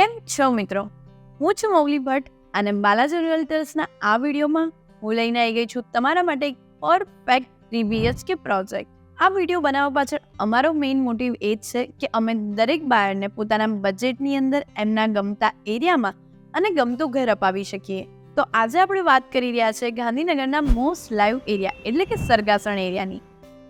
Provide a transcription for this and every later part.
કેમ છો મિત્રો? હું છું મૌલી ભટ્ટ અને બાલાજી રિયલ્ટર્સના આ વિડીયોમાં હું લઈને આવી ગઈ છું તમારા માટે એક પરફેક્ટ 3 BHK પ્રોજેક્ટ. આ વિડીયો બનાવવા પાછળ અમારો મેઇન મોટિવ એ જ છે કે અમે દરેક બાયરને પોતાના બજેટની અંદર એમના ગમતા એરિયામાં અને ગમતું ઘર અપાવી શકીએ. તો આજે આપણે વાત કરી રહ્યા છે ગાંધીનગરના મોસ્ટ લાઈવ એરિયા એટલે કે સરગાસણ એરિયાની.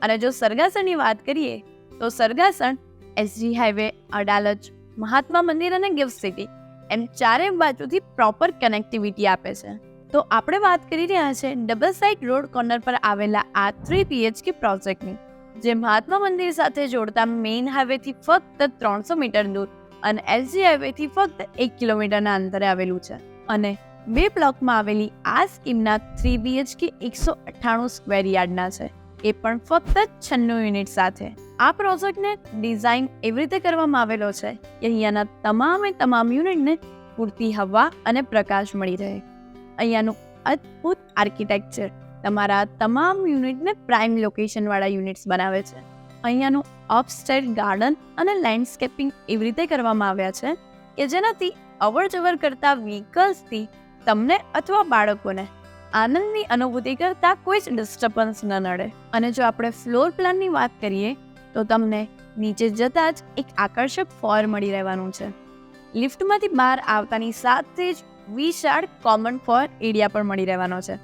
અને જો સરગાસણની વાત કરીએ તો સરગાસણ SG હાઈવે, અડાલજ, મહાત્મા મંદિર અને ગિફ્ટ સિટી એમ ચારે બાજુથી પ્રોપર કનેક્ટિવિટી આપે છે. તો આપણે વાત કરી રહ્યા છે ડબલ સાઇડ રોડ કોર્નર પર આવેલા આ 3 BHK પ્રોજેક્ટની, જે મહાત્મા મંદિર સાથે જોડતા મેઇન હાઈવેથી ફક્ત 300 મીટર દૂર અને SG હાઈવેથી ફક્ત 1 કિલોમીટરના અંતરે આવેલું છે. અને 2 બ્લોકમાં આવેલી આ સ્કીમના 3 BHK 198 સ્ક્વેર યાર્ડના છે, એ પણ ફક્ત 96 યુનિટ સાથે. આ પ્રોજેક્ટને ડિઝાઇન એવી રીતે કરવામાં આવેલો છે કે અહીંયાના તમામ યુનિટને પૂરતી હવા અને પ્રકાશ મળી રહે. અહીંયાનું અદ્ભુત આર્કિટેક્ચર તમારા તમામ યુનિટને પ્રાઇમ લોકેશનવાળા યુનિટ્સ બનાવે છે. અહીંયાનું અપસ્ટેર ગાર્ડન અને લેન્ડસ્કેપિંગ એવી રીતે કરવામાં આવ્યા છે કે જેનાથી અવર જવર કરતા વ્હીકલ્સથી તમને અથવા બાળકોને આનંદની અનુભૂતિ કરતા કોઈ જ ડિસ્ટર્બન્સ ન નડે. અને જો આપણે ફ્લોર પ્લાનની વાત કરીએ તો તમને નીચે જતાં જ એક આકર્ષક ફોર મળી રહેવાનું છે. લિફ્ટમાંથી બહાર આવતાની સાથે જ વિશાળ કોમન ફોર એરિયા પણ મળી રહેવાનો છે.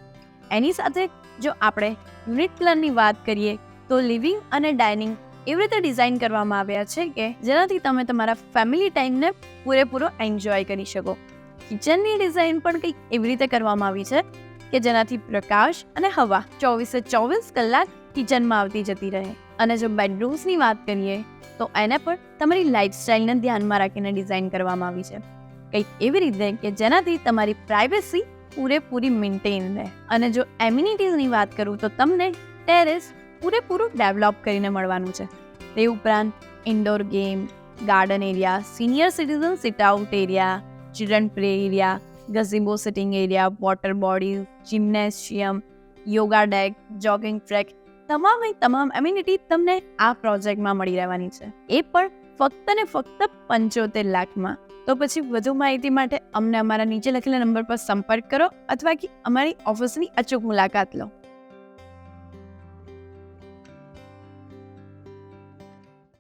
એની સાથે જો આપણે યુનિટ પ્લાનની વાત કરીએ તો લિવિંગ અને ડાઇનિંગ એવી રીતે ડિઝાઇન કરવામાં આવ્યા છે કે જેનાથી તમે તમારા ફેમિલી ટાઈમને પૂરેપૂરો એન્જોય કરી શકો. કિચનની ડિઝાઇન પણ કંઈક એવી રીતે કરવામાં આવી છે કે જેનાથી પ્રકાશ અને હવા 24/24 કલાક કિચનમાં આવતી જતી રહે. અને જો બેડરૂમ્સની વાત કરીએ તો એને પણ તમારી લાઇફસ્ટાઇલને ધ્યાનમાં રાખીને ડિઝાઇન કરવામાં આવી છે, કંઈક એવી રીતે કે જેનાથી તમારી પ્રાઇવસી પૂરેપૂરી મેન્ટેન રહે. અને જો એમ્યુનિટીઝની વાત કરું તો તમને ટેરેસ પૂરેપૂરું ડેવલપ કરીને મળવાનું છે. તે ઉપરાંત indoor game, garden area, senior citizen sit out area, children play area, gazebo sitting area, water bodies, gymnasium, yoga deck, jogging track, તમામ એમ્યુનિટી તમને આ પ્રોજેક્ટમાં મળી રહેવાની છે, એ પણ ફક્ત ને ફક્ત 75 લાખમાં. તો પછી વધુ માહિતી માટે અમને અમારા નીચે લખેલા નંબર પર સંપર્ક કરો અથવા કે અમારી ઓફિસની અચૂક મુલાકાત લો.